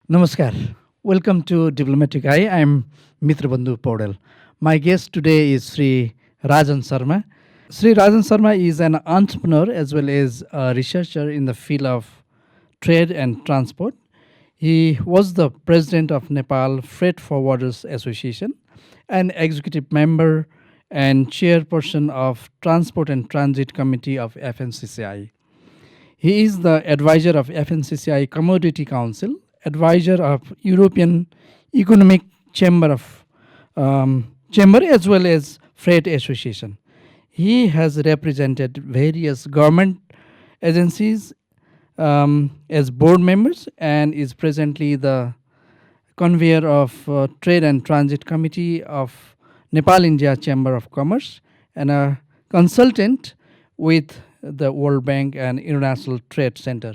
Namaskar. Welcome to Diplomatic Eye. I am Mitra Bandhu Poudel. My guest today is Sri Rajan Sharma. Sri Rajan Sharma is an entrepreneur as well as a researcher in the field of trade and transport. He was the president of Nepal Freight Forwarders Association, an executive member and chairperson of Transport and Transit Committee of FNCCI. He is the advisor of FNCCI Commodity Council, advisor of European Economic Chamber as well as Freight Association. He has represented various government agencies as board members and is presently the convener of Trade and Transit Committee of Nepal India Chamber of Commerce and a consultant with the World Bank and International Trade Center.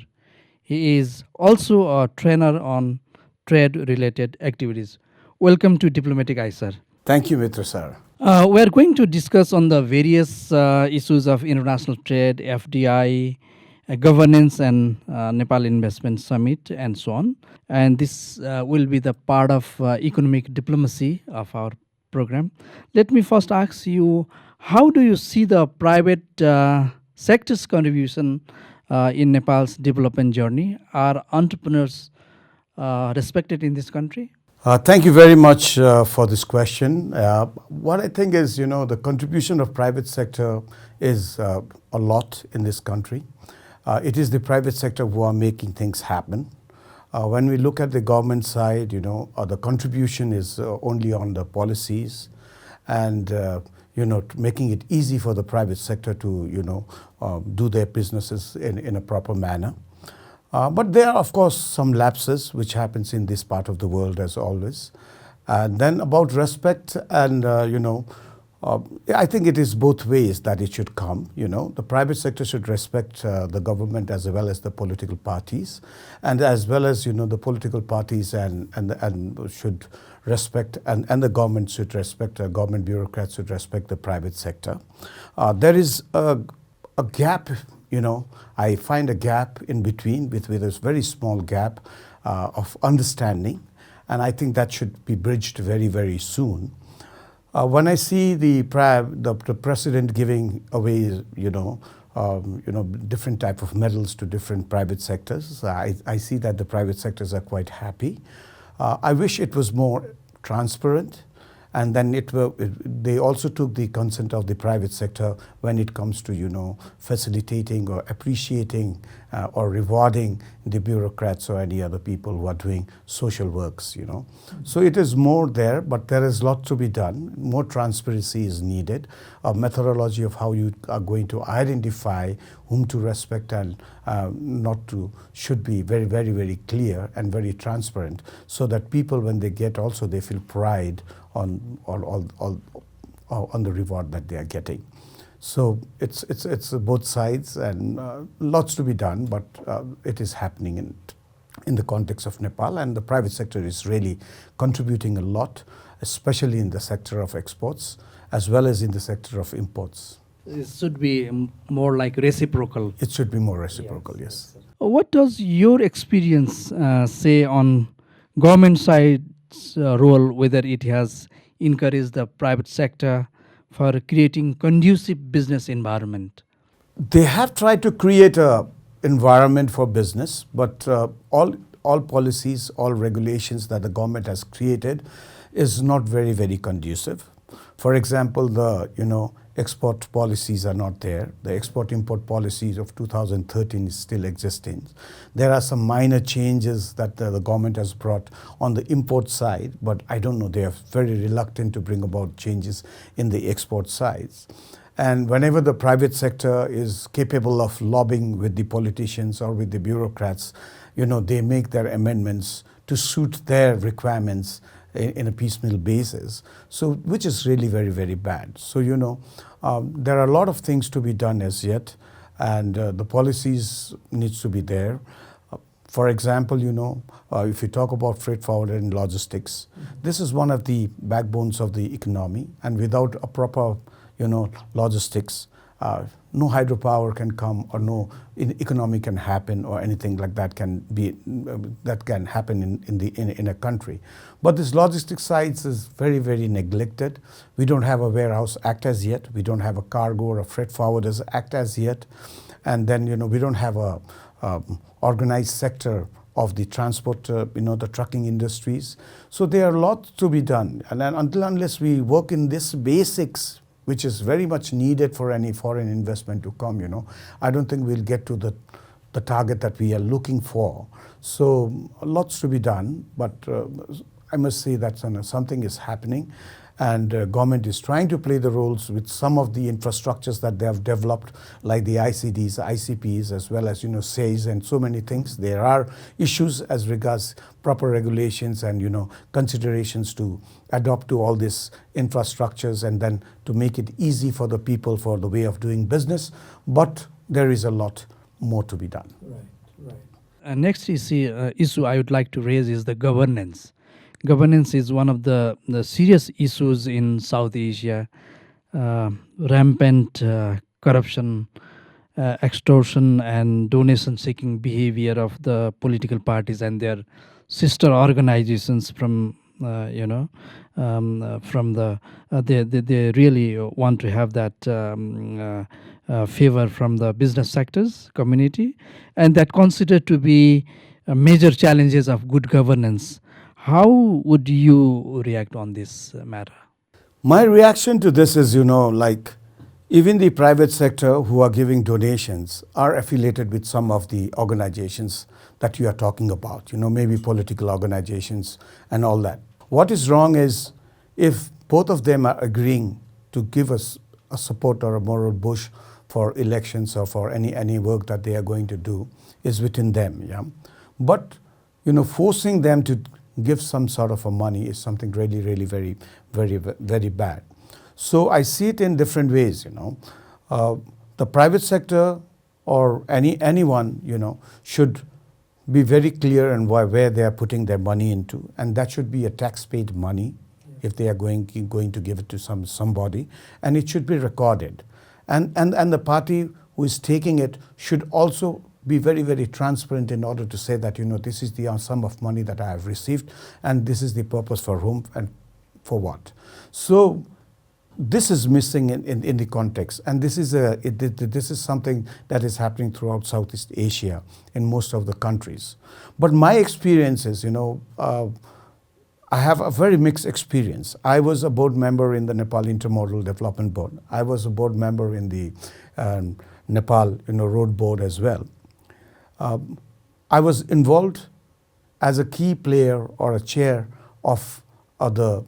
He is also a trainer on trade related activities. Welcome to Diplomatic Eye, sir. Thank you, Mitra sir. We are going to discuss on the various issues of international trade, FDI, governance, and Nepal Investment Summit, and so on. And this will be the part of economic diplomacy of our program. Let me first ask you, how do you see the private sector's contribution in Nepal's development journey? Are entrepreneurs respected in this country? Thank you very much for this question. What I think is, the contribution of private sector is a lot in this country. It is the private sector who are making things happen. When we look at the government side, the contribution is only on the policies and, making it easy for the private sector to, do their businesses in a proper manner. But there are, of course, some lapses which happens in this part of the world as always. And then about respect and, I think it is both ways that it should come. The private sector should respect the government as well as the political parties, and as well as the political parties and should respect and the government should respect. Government bureaucrats should respect the private sector. There is a gap. I find a gap in between with a very small gap of understanding, and I think that should be bridged very, very soon. When I see the president giving away, different type of medals to different private sectors, I see that the private sectors are quite happy. I wish it was more transparent. And then they also took the consent of the private sector when it comes to, facilitating or appreciating or rewarding the bureaucrats or any other people who are doing social works, So it is more there, but there is a lot to be done. More transparency is needed. A methodology of how you are going to identify whom to respect and not to should be very, very, very clear and very transparent, so that people, when they get also, they feel pride on the reward that they are getting. So it's both sides and lots to be done, but it is happening in the context of Nepal, and the private sector is really contributing a lot, especially in the sector of exports as well as in the sector of imports. It should be more like reciprocal. It should be more reciprocal, yes. What does your experience say on government side's role, whether it has encouraged the private sector for creating conducive business environment? They have tried to create a environment for business, but all policies, all regulations that the government has created is not very, very conducive. For example, the export policies are not there. The export-import policies of 2013 is still existing. There are some minor changes that the government has brought on the import side, but I don't know, they are very reluctant to bring about changes in the export sides. And whenever the private sector is capable of lobbying with the politicians or with the bureaucrats, they make their amendments to suit their requirements in a piecemeal basis, so which is really very, very bad. So there are a lot of things to be done as yet, and the policies needs to be there. For example, if you talk about freight forwarding and logistics, this is one of the backbones of the economy, and without a proper logistics, no hydropower can come, or no economy can happen, or anything like that can be that can happen in a country. But this logistics side is very, very neglected. We don't have a warehouse act as yet. We don't have a cargo or a freight forwarders act as yet, and then we don't have a organized sector of the transport, the trucking industries. So there are lots to be done, and then unless we work in this basics, which is very much needed for any foreign investment to come, I don't think we'll get to the target that we are looking for. So lots to be done, but I must say that something is happening, and government is trying to play the roles with some of the infrastructures that they have developed, like the ICDs, ICPs, as well as SAYs and so many things. There are issues as regards proper regulations and considerations to adopt to all these infrastructures, and then to make it easy for the people for the way of doing business. But there is a lot more to be done. Right. Next issue I would like to raise is the governance. Governance is one of the serious issues in South Asia. Rampant corruption, extortion, and donation-seeking behavior of the political parties and their sister organizations from they really want to have that favor from the business sectors community, and that considered to be major challenges of good governance. How would you react on this matter? My reaction to this is, like even the private sector who are giving donations are affiliated with some of the organizations that you are talking about, maybe political organizations and all that. What is wrong is if both of them are agreeing to give us a support or a moral push for elections or for any work that they are going to do is within them. Yeah? But, forcing them to give some sort of a money is something really, really very, very, very bad. So I see it in different ways. The private sector or anyone should be very clear in where they are putting their money into, and that should be a tax-paid money if they are going to give it to somebody, and it should be recorded, and the party who is taking it should also be very, very transparent in order to say that this is the sum of money that I have received, and this is the purpose for whom and for what. So this is missing in the context, and this is something that is happening throughout Southeast Asia in most of the countries. But my experience is, I have a very mixed experience. I was a board member in the Nepal Intermodal Development Board. I was a board member in the Nepal Road Board as well. I was involved as a key player or a chair of the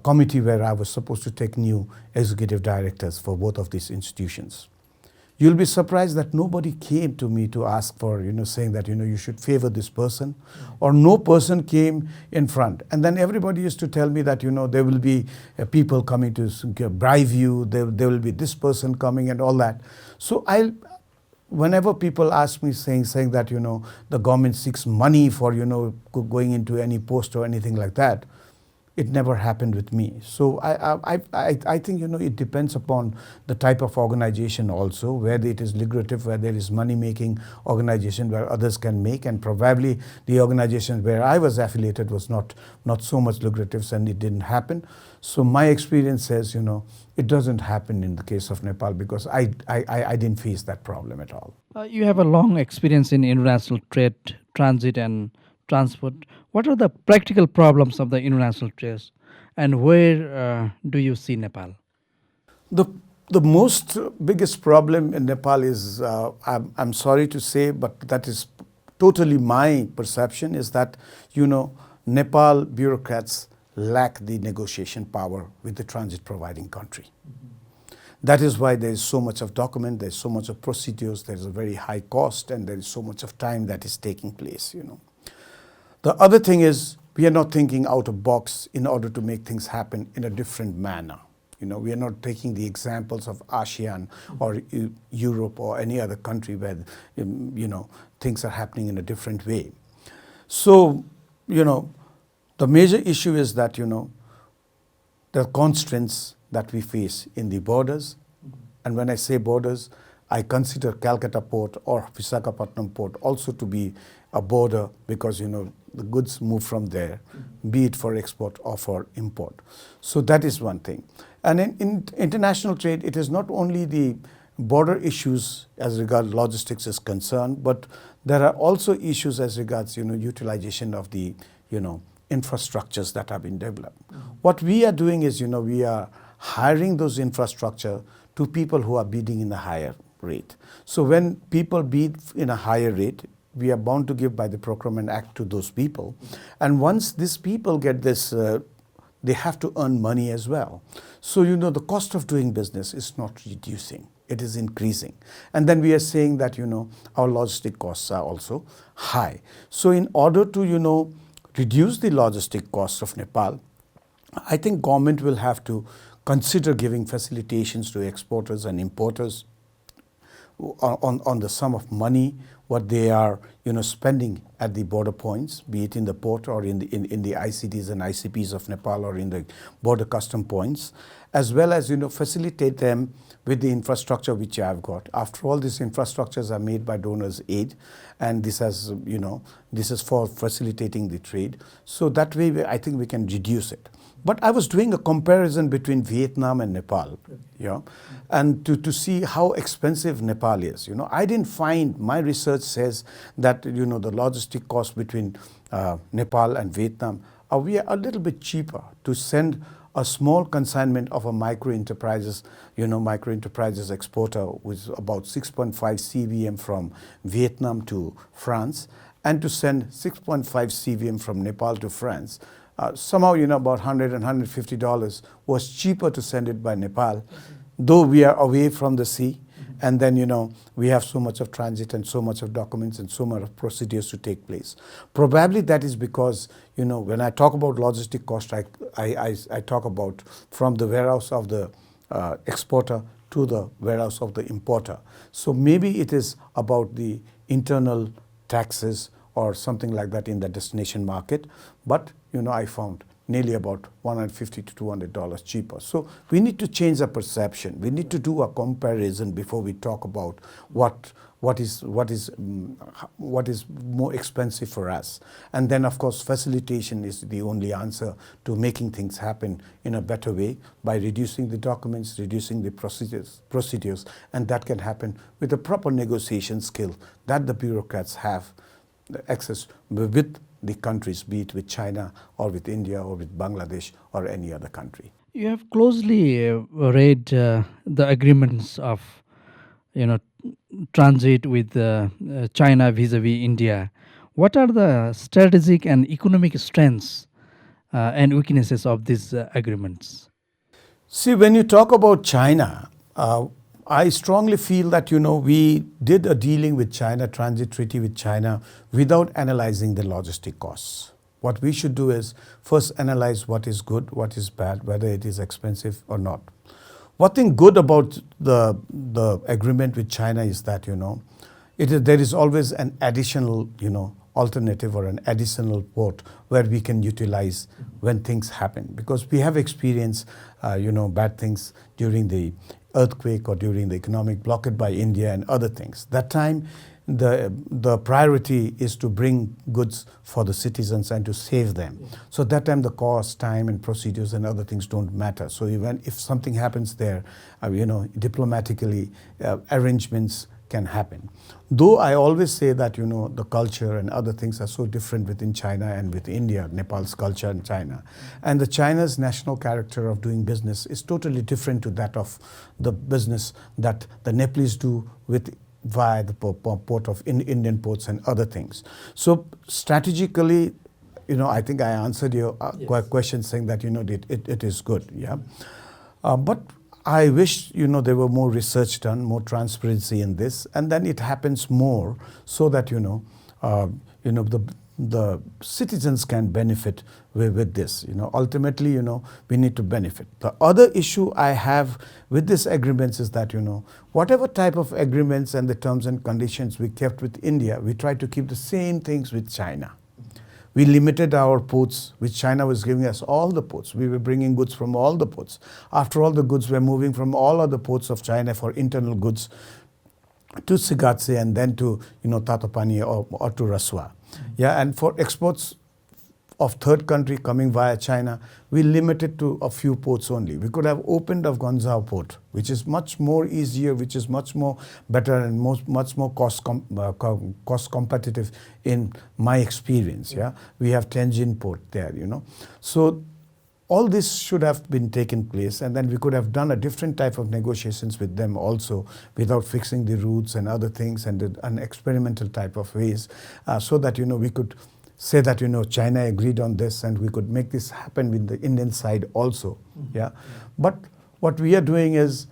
committee where I was supposed to take new executive directors for both of these institutions. You'll be surprised that nobody came to me to ask for, saying that, you should favor this person, or no person came in front. And then everybody used to tell me that, there will be people coming to bribe you, there will be this person coming and all that. So whenever people ask me saying that, the government seeks money for, going into any post or anything like that, it never happened with me. So I think, it depends upon the type of organization also, whether it is lucrative, where there is money-making organization where others can make, and probably the organization where I was affiliated was not so much lucrative, and it didn't happen. So my experience says, it doesn't happen in the case of Nepal, because I didn't face that problem at all. You have a long experience in international trade, transit, and transport. What are the practical problems of the international trade, and where do you see Nepal? The most biggest problem in Nepal is, I'm sorry to say, but that is totally my perception, is that, Nepal bureaucrats lack the negotiation power with the transit providing country. That is why there is so much of document, there's so much of procedures, there's a very high cost, and there is so much of time that is taking place, The other thing is, we are not thinking out of box in order to make things happen in a different manner. We are not taking the examples of ASEAN or Europe or any other country where, things are happening in a different way. So, the major issue is that, the constraints that we face in the borders, And when I say borders, I consider Calcutta port or Visakhapatnam port also to be a border because, the goods move from there, be it for export or for import. So that is one thing. And in international trade, it is not only the border issues as regards logistics is concerned, but there are also issues as regards, utilization of the, infrastructures that have been developed. What we are doing is, we are hiring those infrastructure to people who are bidding in a higher rate. So when people bid in a higher rate, we are bound to give by the Procurement Act to those people. And once these people get this, they have to earn money as well. So, the cost of doing business is not reducing. It is increasing. And then we are saying that, our logistic costs are also high. So in order to, reduce the logistic costs of Nepal, I think government will have to consider giving facilitations to exporters and importers on the sum of money what they are spending at the border points, be it in the port or in the ICDs and ICPs of Nepal or in the border custom points, as well as facilitate them with the infrastructure which I have got. After all, these infrastructures are made by donors' aid, and this has this is for facilitating the trade. So that way, I think we can reduce it. But I was doing a comparison between Vietnam and Nepal, and to see how expensive Nepal is. I didn't find, my research says that, the logistic cost between Nepal and Vietnam, we are a little bit cheaper to send a small consignment of a micro-enterprises exporter with about 6.5 CVM from Vietnam to France, and to send 6.5 CVM from Nepal to France. Somehow, about $100 and $150 was cheaper to send it by Nepal, though we are away from the sea. And then, we have so much of transit and so much of documents and so much of procedures to take place. Probably that is because, when I talk about logistic cost, I talk about from the warehouse of the exporter to the warehouse of the importer. So maybe it is about the internal taxes or something like that in the destination market. But, I found nearly about $150 to $200 cheaper. So we need to change the perception. We need to do a comparison before we talk about what is more expensive for us. And then, of course, facilitation is the only answer to making things happen in a better way by reducing the documents, reducing the procedures, and that can happen with a proper negotiation skill that the bureaucrats have access with the countries, be it with China or with India or with Bangladesh or any other country. You have closely read the agreements of, transit with China vis-a-vis India. What are the strategic and economic strengths and weaknesses of these agreements? See, when you talk about China, I strongly feel that, we did a dealing with China, transit treaty with China, without analyzing the logistic costs. What we should do is first analyze what is good, what is bad, whether it is expensive or not. One thing good about the agreement with China is that, there is always an additional, alternative or an additional port where we can utilize when things happen. Because we have experienced, bad things during the earthquake or during the economic blockade by India and other things. That time, the priority is to bring goods for the citizens and to save them. So that time the cost, time and procedures and other things don't matter. So even if something happens there, diplomatically arrangements can happen. Though I always say that, the culture and other things are so different within China and with India, Nepal's culture and China. And the China's national character of doing business is totally different to that of the business that the Nepalese do via the port of Indian ports and other things. So strategically, I think I answered your question saying that, it is good, yeah. But I wish, there were more research done, more transparency in this, and then it happens more so that, the citizens can benefit with this. Ultimately, we need to benefit. The other issue I have with this agreements is that, whatever type of agreements and the terms and conditions we kept with India, we try to keep the same things with China. We limited our ports, which China was giving us all the ports. We were bringing goods from all the ports. After all, the goods were moving from all other ports of China for internal goods to Sigatse and then to Tatopani or to Raswa. Yeah, and for exports of third country coming via China, we limited to a few ports only. We could have opened a Guangzhou port, which is much more easier, which is much more better and much more cost competitive in my experience. Yeah, we have Tianjin port there. So all this should have been taken place, and then we could have done a different type of negotiations with them also, without fixing the routes and other things and an experimental type of ways, so that we could say that China agreed on this and we could make this happen with the Indian side also. Yeah, but what we are doing is,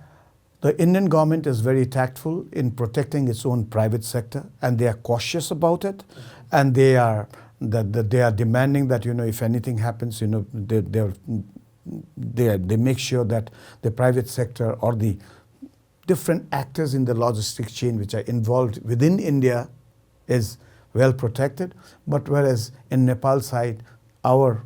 the Indian government is very tactful in protecting its own private sector, and they are cautious about it, and they are demanding that if anything happens, they make sure that the private sector or the different actors in the logistics chain which are involved within India is well protected. But whereas in Nepal side, our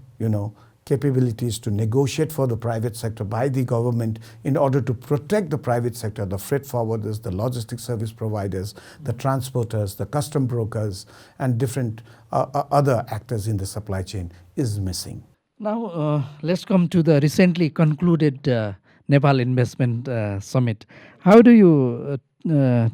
capabilities to negotiate for the private sector by the government in order to protect the private sector, the freight forwarders, the logistics service providers, the transporters, the custom brokers, and different other actors in the supply chain is missing. Now, let's come to the recently concluded Nepal Investment Summit. How do you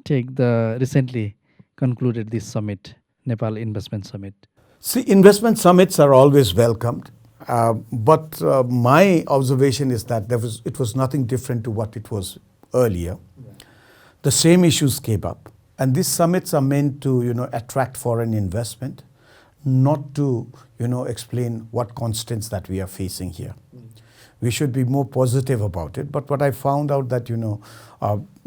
take the recently concluded this summit, Nepal Investment Summit? See, investment summits are always welcomed. But my observation is that it was nothing different to what it was earlier. Yeah. The same issues came up. And these summits are meant to attract foreign investment, not to explain what constants that we are facing here. We should be more positive about it. But what I found out that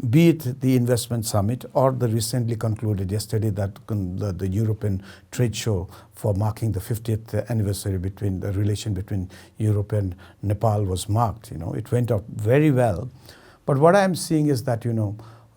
be it the investment summit or the recently concluded yesterday that the European trade show for marking the 50th anniversary between the relation between Europe and Nepal was marked. It went out very well. But what I am seeing is that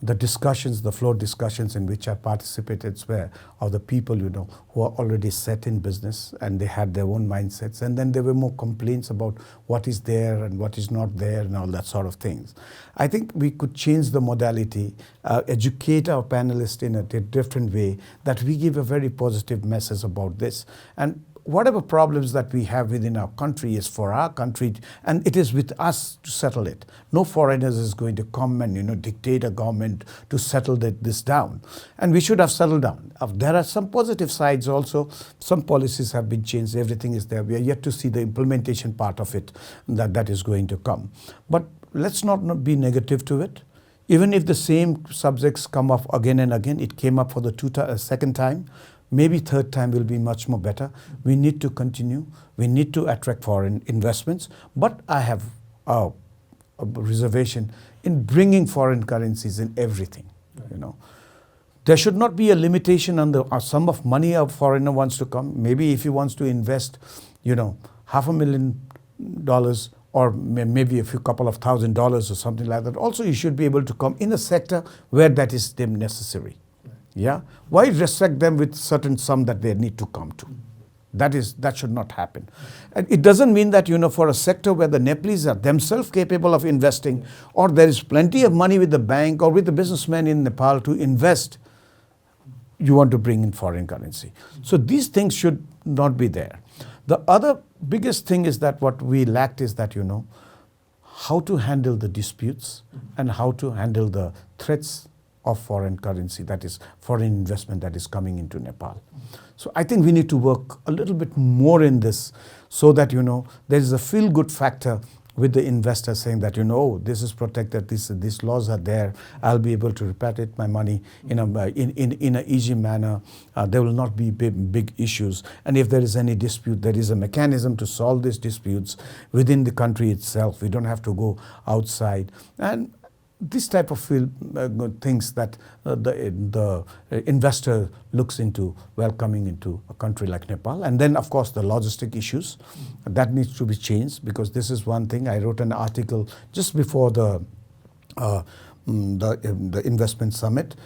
the discussions, the floor discussions in which I participated were of the people, who are already set in business and they had their own mindsets. And then there were more complaints about what is there and what is not there and all that sort of things. I think we could change the modality, educate our panelists in a different way, that we give a very positive message about this. And whatever problems that we have within our country is for our country, and it is with us to settle it. No foreigners is going to come and dictate a government to settle this down. And we should have settled down. There are some positive sides also. Some policies have been changed. Everything is there. We are yet to see the implementation part of it that is going to come. But let's not be negative to it. Even if the same subjects come up again and again, it came up for the second time. Maybe third time will be much more better. We need to continue. We need to attract foreign investments. But I have a reservation in bringing foreign currencies in everything. There should not be a limitation on the sum of money a foreigner wants to come. Maybe if he wants to invest, $500,000 or maybe a couple of $1,000 or something like that. Also, you should be able to come in a sector where that is deemed necessary. Yeah, why restrict them with certain sum that they need to come to? That should not happen. And it doesn't mean that for a sector where the Nepalese are themselves capable of investing, or there is plenty of money with the bank or with the businessmen in Nepal to invest, you want to bring in foreign currency. So these things should not be there. The other biggest thing is that what we lacked is that how to handle the disputes and how to handle the threats of foreign currency, that is foreign investment that is coming into Nepal. So I think we need to work a little bit more in this, so that there is a feel-good factor with the investor saying that this is protected, these laws are there, I'll be able to repatriate my money in a easy manner. There will not be big issues, and if there is any dispute, there is a mechanism to solve these disputes within the country itself. We don't have to go outside. And this type of things that the investor looks into welcoming into a country like Nepal. And then, of course, the logistic issues, that needs to be changed, because this is one thing. I wrote an article just before the investment summit,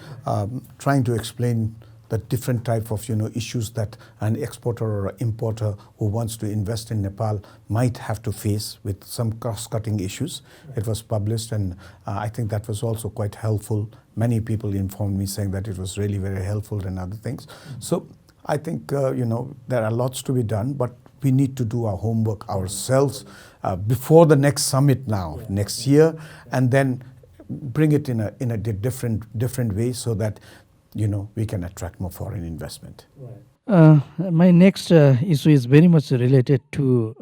trying to explain the different type of issues that an exporter or importer who wants to invest in Nepal might have to face with some cost-cutting issues. It was published, and I think that was also quite helpful. Many people informed me saying that it was really very helpful and other things. So I think there are lots to be done, but we need to do our homework ourselves before the next summit now, next year, and then bring it in a different way so that we can attract more foreign investment. My next issue is very much related to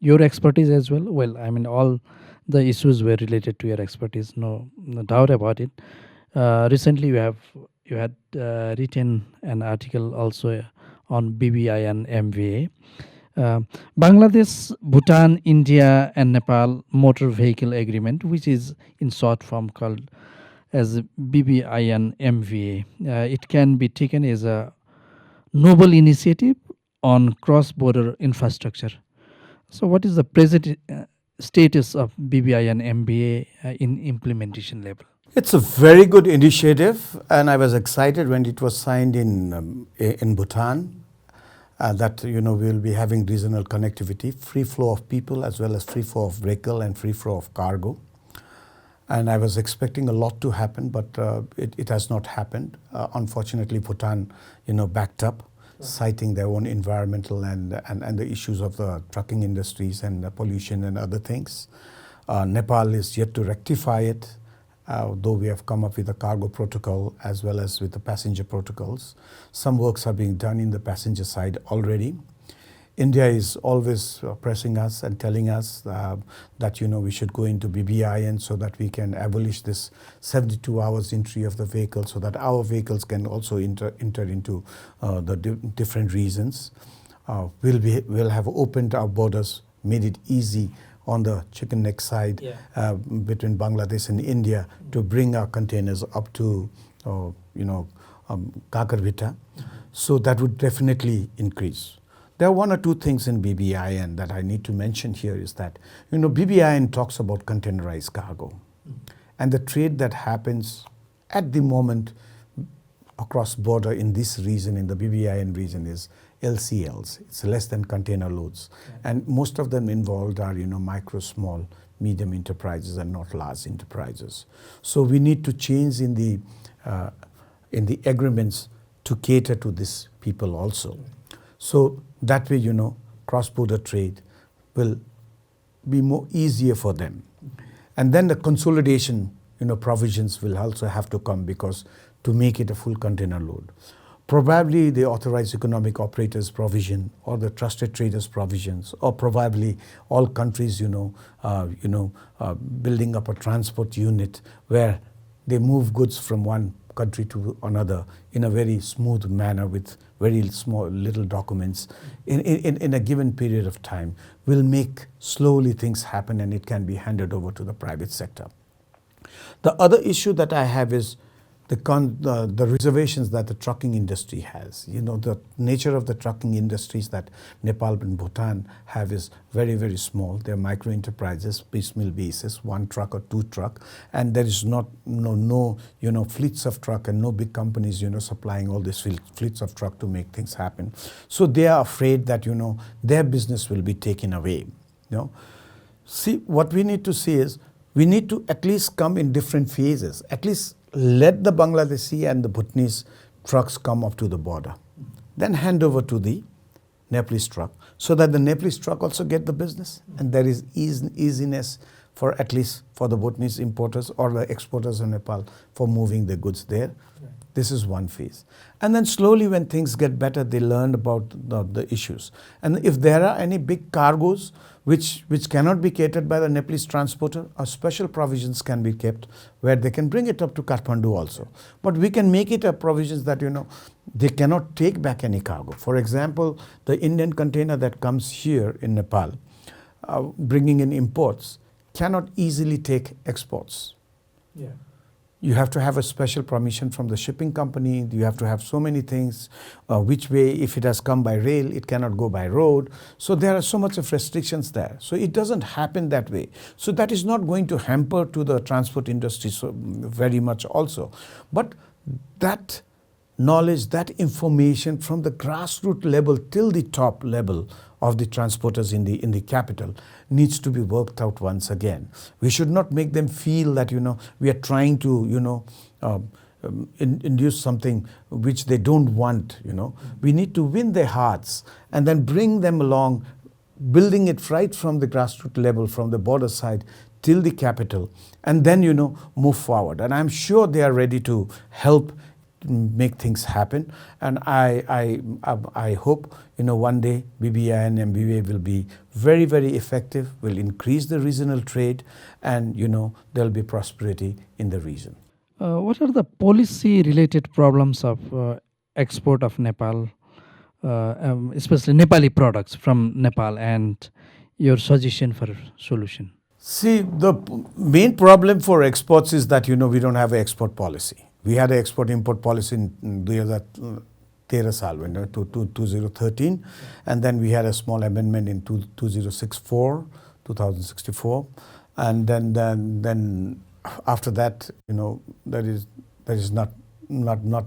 your expertise as well. Well, I mean, all the issues were related to your expertise, no doubt about it. Recently, you had written an article also on BBI and MVA. Bangladesh, Bhutan, India, and Nepal Motor Vehicle Agreement, which is in short form called as BBI and MVA. It can be taken as a noble initiative on cross-border infrastructure. So, what is the present status of BBI and MVA in implementation level? It's a very good initiative, and I was excited when it was signed in Bhutan. That we'll be having regional connectivity, free flow of people as well as free flow of vehicle and free flow of cargo. And I was expecting a lot to happen, but it has not happened. Unfortunately, Bhutan, backed up, citing their own environmental and the issues of the trucking industries and the pollution and other things. Nepal is yet to rectify it. Though we have come up with a cargo protocol as well as with the passenger protocols. Some works are being done in the passenger side already. India is always pressing us and telling us that we should go into BBI, and so that we can abolish this 72 hours entry of the vehicle, so that our vehicles can also enter into the different regions. We'll have opened our borders, made it easy on the chicken neck side between Bangladesh and India to bring our containers up to Kakarvita. So that would definitely increase. There are one or two things in BBIN that I need to mention here is that, BBIN talks about containerized cargo. And the trade that happens at the moment across border in this region, in the BBIN region, is LCLs. It's less than container loads. And most of them involved are, micro, small, medium enterprises and not large enterprises. So we need to change in the agreements to cater to these people also. So that way, cross-border trade will be more easier for them. And then the consolidation, provisions will also have to come, because to make it a full container load. Probably the authorized economic operators provision or the trusted traders provisions, or probably all countries, building up a transport unit where they move goods from one country to another in a very smooth manner with very small little documents in a given period of time will make slowly things happen, and it can be handed over to the private sector. The other issue that I have is the reservations that the trucking industry has. The nature of the trucking industries that Nepal and Bhutan have is very, very small. They're micro enterprises, piecemeal basis, one truck or two truck, and there is no fleets of truck and no big companies supplying all these fleets of truck to make things happen. So they are afraid that their business will be taken away. See, what we need to see is we need to at least come in different phases. At least let the Bangladeshi and the Bhutanese trucks come up to the border. Then hand over to the Nepalese truck, so that the Nepalese truck also get the business. And there is easiness for at least for the Bhutanese importers or the exporters in Nepal for moving the goods there. This is one phase. And then slowly when things get better, they learn about the issues. And if there are any big cargoes which cannot be catered by the Nepalese transporter, special provisions can be kept where they can bring it up to Kathmandu also. But we can make it a provisions that, they cannot take back any cargo. For example, the Indian container that comes here in Nepal, bringing in imports, cannot easily take exports. You have to have a special permission from the shipping company. You have to have so many things. Which way, if it has come by rail, it cannot go by road. So there are so much of restrictions there. So it doesn't happen that way. So that is not going to hamper to the transport industry so very much also. But that knowledge, that information from the grassroots level till the top level of the transporters in the capital needs to be worked out once again. We should not make them feel that, we are trying to, induce something which they don't want, We need to win their hearts and then bring them along, building it right from the grassroots level, from the border side till the capital, and then, move forward. And I'm sure they are ready to help make things happen. And I hope, one day BBI and MBA will be very, very effective, will increase the regional trade, and, there'll be prosperity in the region. What are the policy-related problems of export of Nepal, especially Nepali products from Nepal, and your suggestion for solution? See, the main problem for exports is that, we don't have an export policy. We had an export-import policy in 2013, and then we had a small amendment in 2064, and then after that, there is not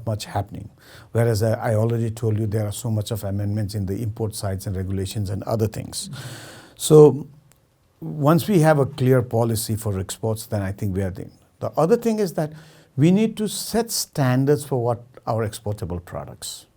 much happening. Whereas I already told you there are so much of amendments in the import sides and regulations and other things. So once we have a clear policy for exports, then I think we are there. The other thing is that we need to set standards for what our exportable products.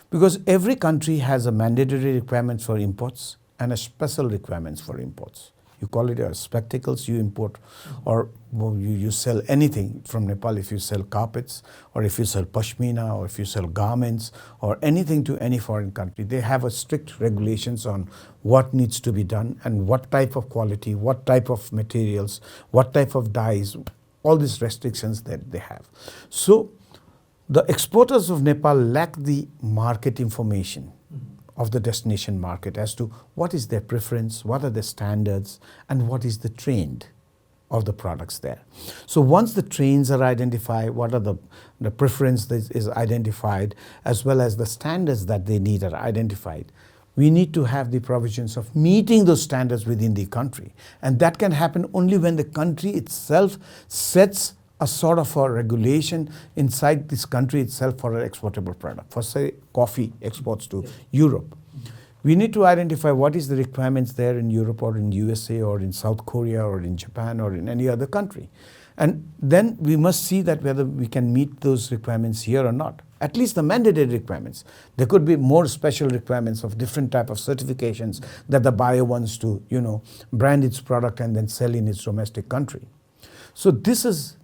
Because every country has a mandatory requirements for imports and a special requirements for imports. You call it spectacles you import, or you sell anything from Nepal. If you sell carpets, or if you sell pashmina, or if you sell garments, or anything to any foreign country, they have a strict regulations on what needs to be done and what type of quality, what type of materials, what type of dyes, all these restrictions that they have. So the exporters of Nepal lack the market information of the destination market as to what is their preference, what are the standards, and what is the trend of the products there. So once the trends are identified, what are the preference that is identified, as well as the standards that they need are identified, we need to have the provisions of meeting those standards within the country. And that can happen only when the country itself sets a sort of a regulation inside this country itself for an exportable product. For say coffee exports to Europe, we need to identify what is the requirements there in Europe or in USA or in South Korea or in Japan or in any other country. And then we must see that whether we can meet those requirements here or not. At least the mandated requirements. There could be more special requirements of different type of certifications that the buyer wants to, brand its product and then sell in its domestic country. So this is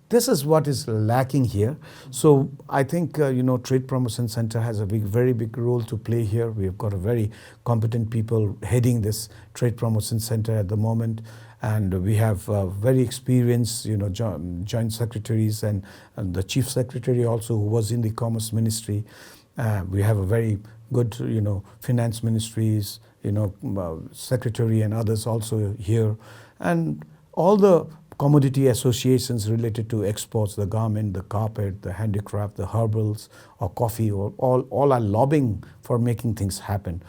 what is lacking here. So I think, Trade Promotion Center has a very big role to play here. We have got a very competent people heading this Trade Promotion Center at the moment. And we have very experienced, joint secretaries and the chief secretary also, who was in the Commerce Ministry. We have a very good, finance ministries, secretary and others also here. And all the commodity associations related to exports, the garment, the carpet, the handicraft, the herbals, or coffee, or all are lobbying for making things happen.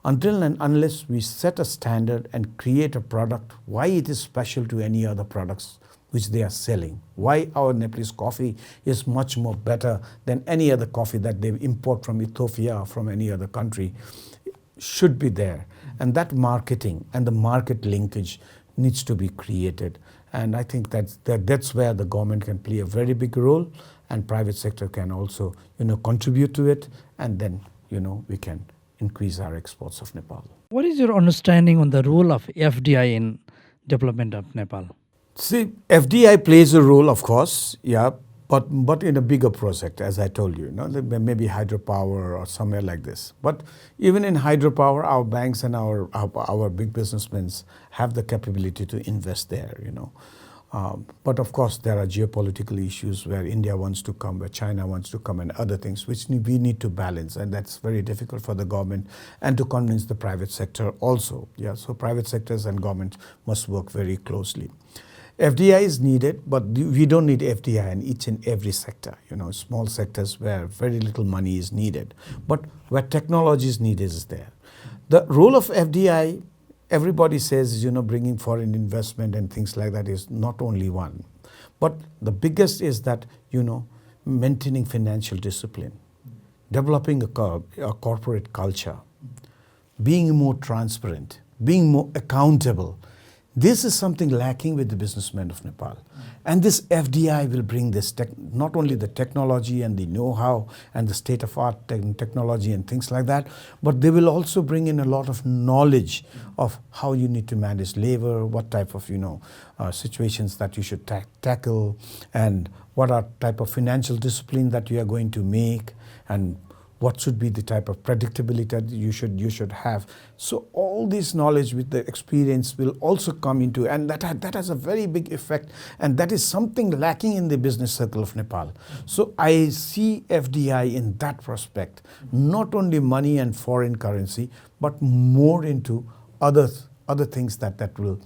Until and unless we set a standard and create a product, why it is special to any other products which they are selling, why our Nepalese coffee is much more better than any other coffee that they import from Ethiopia or from any other country, should be there. And that marketing and the market linkage needs to be created. And I think that's where the government can play a very big role, and private sector can also, contribute to it, and then, we can increase our exports of Nepal. What is your understanding on the role of FDI in development of Nepal? See, FDI plays a role, of course, yeah, but in a bigger project, as I told you, maybe hydropower or somewhere like this. But even in hydropower, our banks and our big businessmen have the capability to invest there, But of course, there are geopolitical issues where India wants to come, where China wants to come, and other things which we need to balance, and that's very difficult for the government and to convince the private sector also. Yeah, so private sectors and government must work very closely. FDI is needed, but we don't need FDI in each and every sector. Small sectors where very little money is needed, but where technology is needed is there. The role of FDI, everybody says, bringing foreign investment and things like that is not only one. But the biggest is that, maintaining financial discipline. developing a corporate culture, being more transparent, being more accountable. This is something lacking with the businessmen of Nepal. And this FDI will bring this, not only the technology and the know-how and the state-of-art technology and things like that, but they will also bring in a lot of knowledge of how you need to manage labor, what type of situations that you should tackle, and what are type of financial discipline that you are going to make, and what should be the type of predictability that you should have. So all this knowledge with the experience will also come into, and that has a very big effect, and that is something lacking in the business circle of Nepal. So I see FDI in that prospect, not only money and foreign currency, but more into other things that will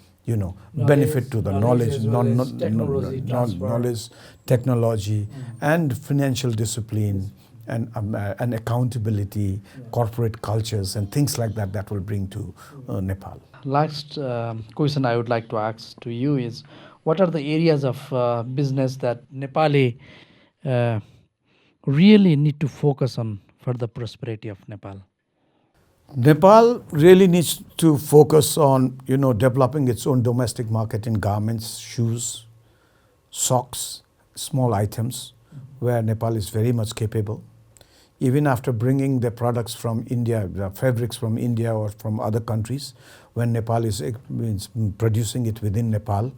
benefit to the knowledge, technology, and financial discipline, and accountability, corporate cultures, and things like that will bring to Nepal. Last question I would like to ask to you is, what are the areas of business that Nepali uh, really need to focus on for the prosperity of Nepal? Nepal really needs to focus on developing its own domestic market in garments, shoes, socks, small items, where Nepal is very much capable. Even after bringing the products from India, the fabrics from India or from other countries, when Nepal is producing it within Nepal,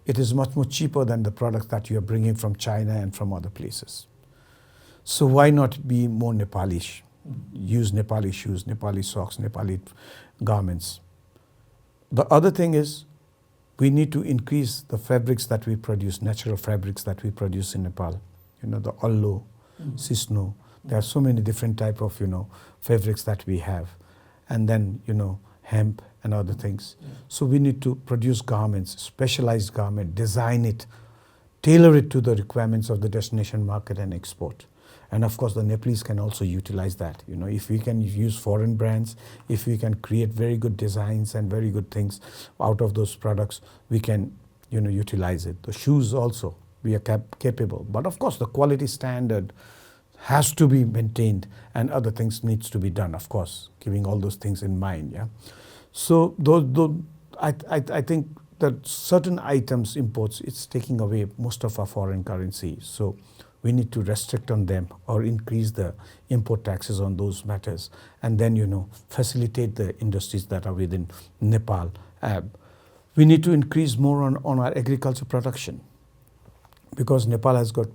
it is much more cheaper than the products that you are bringing from China and from other places. So why not be more Nepali? Use Nepali shoes, Nepali socks, Nepali garments. The other thing is, we need to increase the fabrics that we produce, natural fabrics that we produce in Nepal. The allo, sisno. There are so many different type of fabrics that we have, and then hemp and other things. So we need to produce garments, specialized garment, design it, tailor it to the requirements of the destination market and export. And of course, the Nepalese can also utilize that. If we can use foreign brands, if we can create very good designs and very good things out of those products, we can utilize it. The shoes also, we are capable. But of course, the quality standard has to be maintained, and other things needs to be done, of course, keeping all those things in mind. Yeah. So I think that certain items imports, it's taking away most of our foreign currency. So we need to restrict on them or increase the import taxes on those matters, and then facilitate the industries that are within Nepal. We need to increase more on our agriculture production, because Nepal has got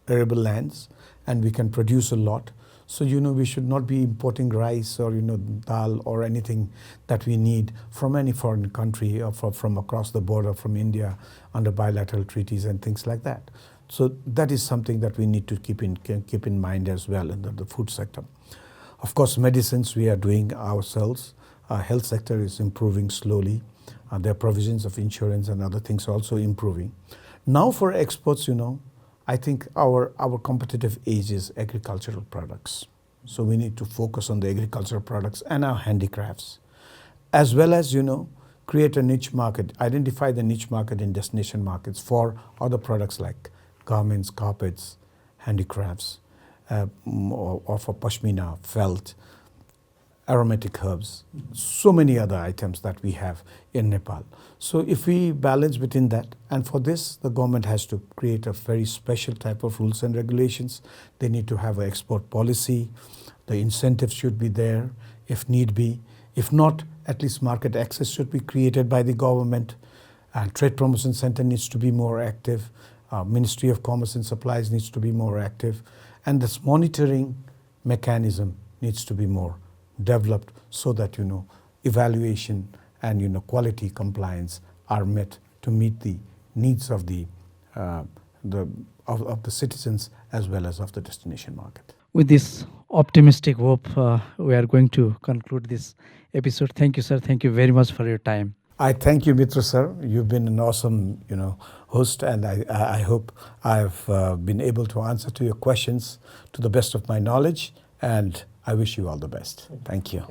arable lands and we can produce a lot. So we should not be importing rice or dal or anything that we need from any foreign country or from across the border from India under bilateral treaties and things like that. So that is something that we need to keep in mind as well in the food sector. Of course, medicines we are doing ourselves. Our health sector is improving slowly. There are provisions of insurance and other things also improving. Now for exports, I think our competitive edge is agricultural products. So we need to focus on the agricultural products and our handicrafts, as well as, create a niche market, identify the niche market in destination markets for other products like garments, carpets, handicrafts, or for pashmina, felt, aromatic herbs, so many other items that we have in Nepal. So if we balance between that, and for this, the government has to create a very special type of rules and regulations. They need to have an export policy. The incentives should be there if need be. If not, at least market access should be created by the government. And Trade Promotion Center needs to be more active. Ministry of Commerce and Supplies needs to be more active. And this monitoring mechanism needs to be more developed so that evaluation and quality compliance are met to meet the needs of the citizens as well as of the destination market. With this optimistic hope, we are going to conclude this episode. Thank you, sir. Thank you very much for your time. I thank you, Mitra, sir. You've been an awesome, host, and I hope I've been able to answer to your questions to the best of my knowledge, and I wish you all the best. Thank you.